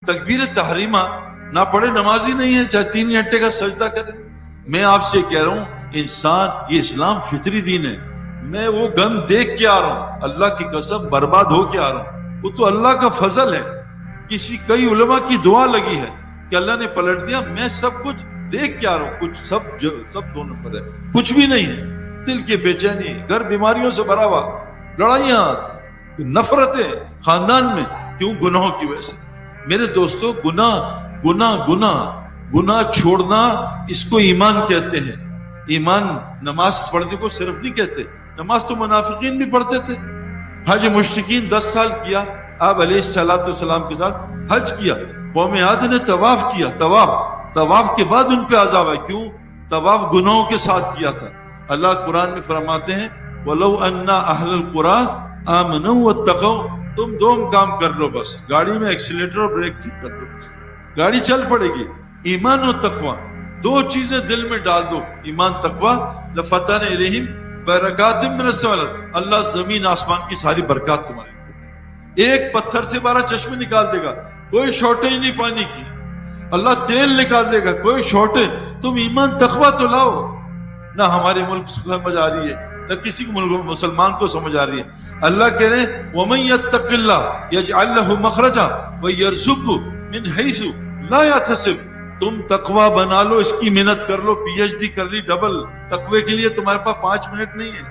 تکبیر تحریمہ نہ پڑھے نمازی نہیں ہے، چاہے 3 گھنٹے کا سجدہ کرے۔ میں آپ سے کہہ رہا ہوں انسان، یہ اسلام فطری دین ہے۔ میں وہ گن دیکھ کے آ رہا ہوں، اللہ کی قسم برباد ہو کے آ رہا ہوں، وہ تو اللہ کا فضل ہے۔ کئی علماء کی دعا لگی ہے کہ اللہ نے پلٹ دیا۔ میں سب کچھ دیکھ کے آ رہا ہوں، کچھ سب دونوں پر ہے، کچھ بھی نہیں ہے۔ دل کی بے چینی، گھر بیماریوں سے بھرا ہوا، لڑائیاں، نفرتیں خاندان میں، کیوں؟ گناہوں کی وجہ سے۔ میرے دوستو، گناہ چھوڑنا، اس کو ایمان کہتے ہیں۔ ایمان نماز پڑھنے کو صرف نہیں کہتے، نماز تو منافقین بھی پڑھتے تھے۔ حج مشرکین 10 سال کیا، آپ علیہ السلام کے ساتھ حج کیا، قوم عاد نے طواف کیا، طواف کے بعد ان پہ عذاب ہے، کیوں؟ طواف گناہوں کے ساتھ کیا تھا۔ اللہ قرآن میں فرماتے ہیں وَلَوْ أَنَّ أَهْلَ الْقُرَىٰ آمَنُوا وَاتَّقَوْا۔ تم 2 کام کر لو بس، گاڑی میں ایکسیلیٹر اور بریک ٹھیک کر دو، بس گاڑی چل پڑے گی۔ ایمان و تقوی، 2 چیزیں دل میں ڈال دو، ایمان تقوی، لَفَتَحْنَا عَلَيْهِمْ بَرَكَاتٍ مِّنَ السَّمَاءِ، اللہ زمین آسمان کی ساری برکات تمہارے لیے۔ ایک پتھر سے 12 چشمے نکال دے گا، کوئی شارٹیج نہیں پانی کی۔ اللہ تیل نکال دے گا، کوئی شارٹیج۔ تم ایمان تقوی تو لاؤ۔ نہ ہمارے ملک کو سمجھ آ رہی ہے، نہ کسی کو ملک مسلمان کو سمجھ آ رہی ہے۔ اللہ کہہ رہے ہیں وَمَن يَتَّقِ اللَّهَ يَجْعَل لَّهُ مَخْرَجًا وَيَرْزُقْهُ مِنْ حَيْثُ لَا يَحْتَسِبُ۔ تم تقوی بنا لو، اس کی محنت کر لو، پی ایچ ڈی کر لی ڈبل۔ تقوی کے لیے تمہارے پاس 5 منٹ نہیں ہے،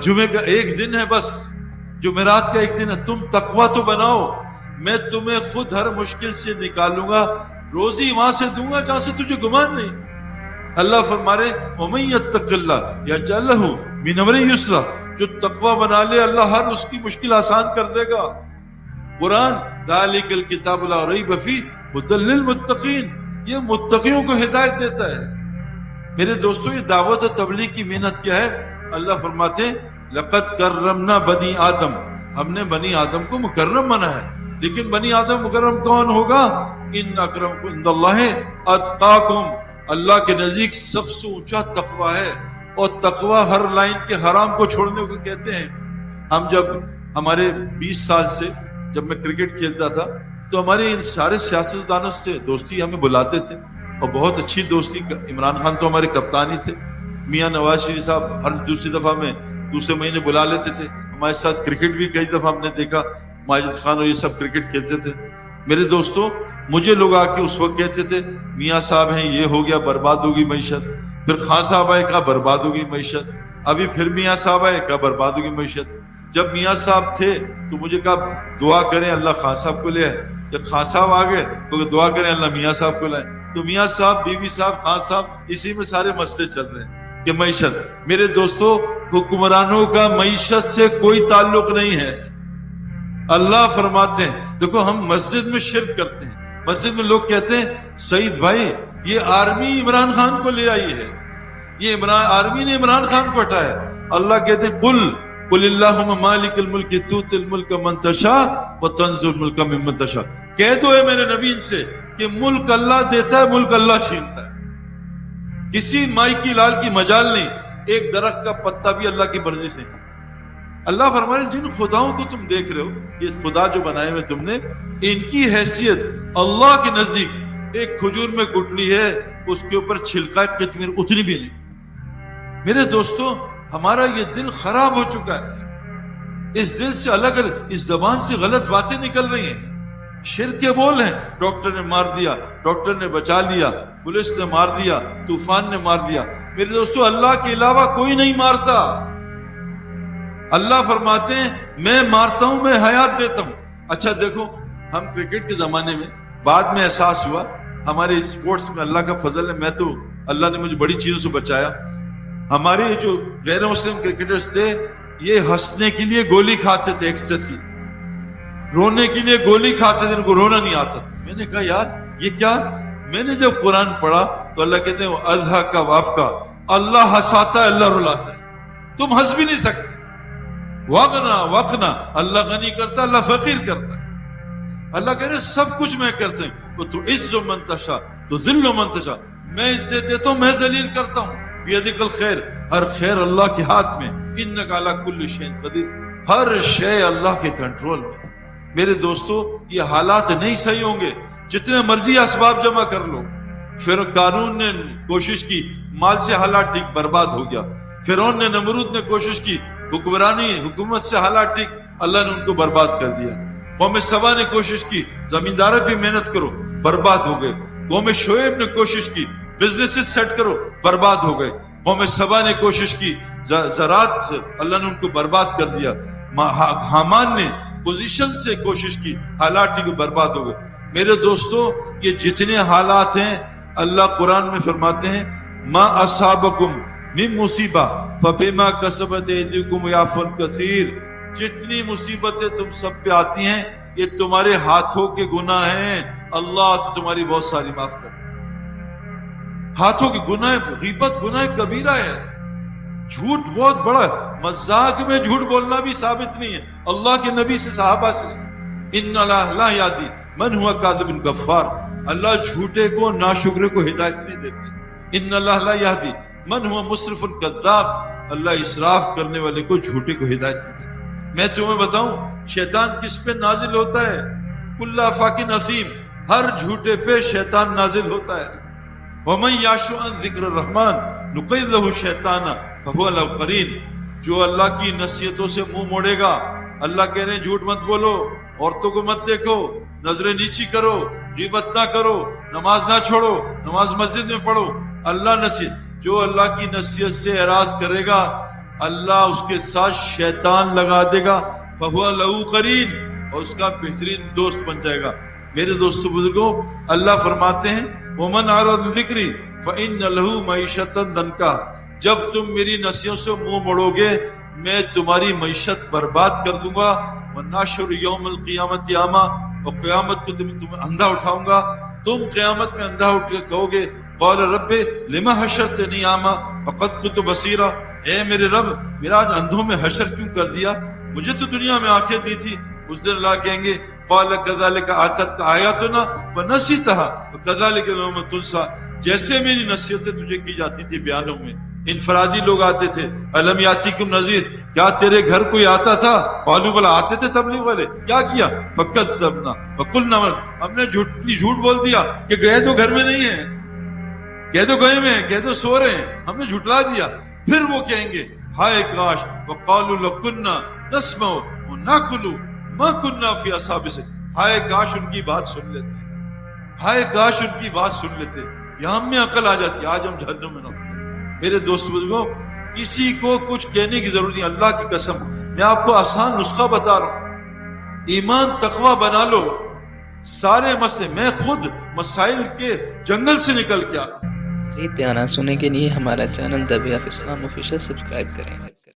جمعے کا 1 دن ہے، بس جمعرات کا 1 دن ہے۔ تم تقوی تو بناؤ، میں تمہیں خود ہر مشکل سے نکالوں گا، روزی وہاں سے دوں گا جہاں سے تجھے گمان نہیں۔ اللہ فرما رہے وَمَن يَتَّقِ اللَّهَ يَجْعَل لَّهُ مِنْ أَمْرِهِ يُسْرًا، جو تقوی بنا لے اللہ ہر اس کی مشکل آسان کر دے گا۔ قرآن ذَلِكَ الْكِتَابُ لَا رَيْبَ فِيهِ هُدًى لِّلْمُتَّقِينَ، یہ متقیوں کو ہدایت دیتا ہے۔ میرے دوستو، یہ دعوت و تبلیغ کی محنت کیا ہے؟ اللہ فرماتے ہیں لَقَدْ كَرَّمْنَا بَنِي آدم، ہم نے بنی آدم کو مکرم بنا ہے۔ لیکن بنی آدم مکرم کون ہوگا؟ إِنَّ أَكْرَمَكُمْ عِندَ اللَّهِ أَتْقَاكُمْ، اللہ کے نزدیک سب سے اونچا تقوی ہے۔ اور تقوی ہر لائن کے حرام کو چھوڑنے کو کہتے ہیں۔ ہم جب ہمارے 20 سال سے جب میں کرکٹ کھیلتا تھا تو ہمارے ان سارے سیاستدانوں سے دوستی ہمیں بلاتے تھے، اور بہت اچھی دوستی۔ عمران خان تو ہمارے کپتان ہی تھے، میاں نواز شریف صاحب ہر دوسری دفعہ میں دوسرے مہینے بلا لیتے تھے ہمارے ساتھ۔ کرکٹ بھی کئی دفعہ ہم نے دیکھا، ماجد خان اور یہ سب کرکٹ کھیلتے تھے۔ میرے دوستو، مجھے لوگ آ کے اس وقت کہتے تھے میاں صاحب ہیں، یہ ہو گیا، برباد ہوگی معیشت۔ پھر خان صاحب آئے، کہا برباد ہوگی معیشت۔ ابھی پھر میاں صاحب آئے، کہا برباد ہوگی معیشت۔ جب میاں صاحب تھے تو مجھے کہا دعا کریں اللہ خان صاحب کو لے آئے۔ جب خان صاحب آ گئے تو دعا کریں اللہ میاں صاحب کو لائے۔ تو میاں صاحب، بیوی صاحب، خان صاحب، اسی میں سارے مسئلے چل رہے ہیں کہ معیشت۔ میرے دوستو، حکمرانوں کا معیشت سے کوئی تعلق نہیں ہے۔ اللہ فرماتے ہیں، دیکھو ہم مسجد میں شرک کرتے ہیں، مسجد میں لوگ کہتے ہیں سعید بھائی یہ آرمی عمران خان کو لے آئی ہے، یہ آرمی نے عمران خان کو ہٹایا۔ اللہ کہتے ہیں قل اللہم مالک الملک تؤتی الملک من تشاء وتنزع الملک ممن تشاء۔ کہہ دو اے میرے نبی ان سے کہ ملک اللہ دیتا ہے، ملک اللہ چھینتا ہے۔ کسی مائی کی لال کی مجال نہیں، ایک درخت کا پتا بھی اللہ کی مرضی سے نہیں۔ اللہ فرمائے جن خداؤں کو تم دیکھ رہے ہو، یہ خدا جو بنائے ہوئے تم نے، ان کی حیثیت اللہ کے نزدیک ایک کھجور میں گٹلی ہے، اس کے اوپر چھلکا قطمیر اتنی بھی نہیں۔ میرے دوستو، ہمارا یہ دل خراب ہو چکا ہے، اس دل سے اس زبان سے غلط باتیں نکل رہی ہیں، شرک کے بول ہیں۔ ڈاکٹر نے مار دیا، ڈاکٹر نے بچا لیا، پولیس نے مار دیا، طوفان نے مار دیا۔ میرے دوستو، اللہ کے علاوہ کوئی نہیں مارتا۔ اللہ فرماتے ہیں میں مارتا ہوں، میں حیات دیتا ہوں۔ اچھا دیکھو، ہم کرکٹ کے زمانے میں بعد میں احساس ہوا ہمارے اسپورٹس میں اللہ کا فضل ہے، میں تو اللہ نے مجھے بڑی چیزوں سے بچایا۔ ہمارے جو غیر مسلم کرکٹرز تھے یہ ہنسنے کے لیے گولی کھاتے تھے، ایکسٹیسی، رونے کے لیے گولی کھاتے تھے، ان کو رونا نہیں آتا۔ میں نے کہا یار یہ کیا؟ میں نے جب قرآن پڑھا تو اللہ کہتے ہیں اضحک کا واف کا، اللہ ہنساتا ہے اللہ رلاتا ہے، تم ہنس بھی نہیں سکتے۔ وغنا وقنا، اللہ غنی کرتا ہے، اللہ فقیر کرتا ہے۔ اللہ کہہ رہے سب کچھ میں کرتا ہوں، تو عز من تشاء تو ذل من تشاء، میں عزت دیتا ہوں، میں ذلیل کرتا ہوں۔ بیدک الخیر، ہر خیر اللہ کے ہاتھ میں، انک علی کل شیء قدیر، ہر شے اللہ کے کنٹرول میں۔ میرے دوستو یہ حالات نہیں صحیح ہوں گے، جتنے مرضی اسباب جمع کر لو. پھر قارون نے کوشش کی، مال سے حالات ٹھیک، برباد ہو گیا. فرعون نے، نمرود نے کوشش کی، حکومت سے حالات ٹھیک، اللہ نے ان کو برباد کر دیا. قوم سبا نے کوشش کی، زمینداروں پہ محنت کرو، برباد ہو گئے. قوم شعیب نے کوشش کی، بزنس سیٹ کرو، برباد ہو گئے. قوم سبا نے کوشش کی، زراعت، اللہ نے ان کو برباد کر دیا. حامان نے پوزیشن سے کوشش کی، حالات ٹھیک، برباد ہو گئے. میرے دوستو یہ جتنے حالات ہیں، اللہ قرآن میں فرماتے ہیں ما اصابکم من مصیبہ فبما کسبت ایدیکم یعفو عن کثیر. جتنی مصیبتیں تم سب پہ آتی ہیں یہ تمہارے ہاتھوں کے گناہ ہیں، اللہ تو تمہاری بہت ساری معاف کر. ہاتھوں کے گناہ، غیبت گناہ کبیرہ ہے، جھوٹ بہت بڑا ہے. مذاق میں جھوٹ بولنا بھی ثابت نہیں ہے، اللہ کے نبی سے، صحابہ سے. ان اللہ لا یہدی من ہوا کاذب غفار. اللہ جھوٹے کو، ناشکرے کو ہدایت نہیں دیتے. ان اللہ لا یہدی من ہوا مسرف کذاب. اللہ اسراف کرنے والے کو، جھوٹے کو ہدایت نہیں دیتے. میں تمہیں بتاؤں شیطان کس پہ نازل ہوتا ہے؟ کل افاک نسیم، ہر جھوٹے پہ شیطان نازل ہوتا ہے. ومن یعش عن ذکر الرحمن نقید لہ شیطانا فہو له قرین. جو اللہ کی نصیحتوں سے منہ موڑے گا، اللہ کہہ رہے ہیں جھوٹ مت بولو، عورتوں کو مت دیکھو، نظریں نیچی کرو، غیبت نہ کرو، نماز نہ چھوڑو، نماز مسجد میں پڑھو. اللہ نصیحت، جو اللہ کی نصیحت سے اعراض کرے گا اللہ اس کے ساتھ شیطان لگا دے گا، فہو لہ قرین، اور اس کا بہترین دوست بن جائے گا. میرے دوستو بزرگوں، اللہ فرماتے ہیں ومن اعرض عن ذکری فإن لہ معیشۃ ضنکا. جب تم میری نصیحتوں سے منہ موڑو گے میں تمہاری معیشت برباد کر دوں گا. ونحشر یوم القیامت اعما، اور قیامت کو تمہیں اندھا اٹھاؤں گا. تم قیامت میں اندھا اٹھ کے کہو گے قال رب لما حشرتنی اعما وقد كنت بصیرا. اے میرے رب، میرا آج اندھوں میں حشر کیوں کر دیا؟ مجھے تو دنیا میں آنکھیں دی تھی. اس دن اللہ کہیں گے قال كذلك اتتك آیاتنا ونسیتها وكذلك اليوم تنسى. جیسے میری نصیحتیں تجھے کی جاتی تھی بیانوں میں، انفرادی لوگ آتے تھے، الم یاتیکم نذیر، کیا تیرے گھر کوئی آتا تھا؟ قالوا بلا، آتے تھے تبلیغ والے. کیا کیا؟ فکذبنا وقلنا، ہم نے جھوٹ بول دیا کہ گئے تو گھر میں نہیں ہیں، کہہ دو گئے میں، کہہ دو سو رہے ہیں، ہم نے جھٹلا دیا. پھر وہ کہیں گے ہائے کاش، وقالوا لو كنا نسمع ونعقل ما كنا في اصحاب السعیر. ہائے کاش ان کی بات سن لیتے، ہائے کاش ان کی بات سن لیتے، یہاں ہم میں عقل آ جاتی، آج ہم جہنم میں نہ ہوتے. میرے دوست بزرگوں، کسی کو کچھ کہنے کی ضرورت نہیں. اللہ کی قسم میں آپ کو آسان نسخہ بتا رہا ہوں، ایمان تقوی بنا لو، سارے مسئلے. میں خود مسائل کے جنگل سے نکل کے آ. مزید بیانات سننے کے لیے ہمارا channel The Way of Islam official subscribe کریں.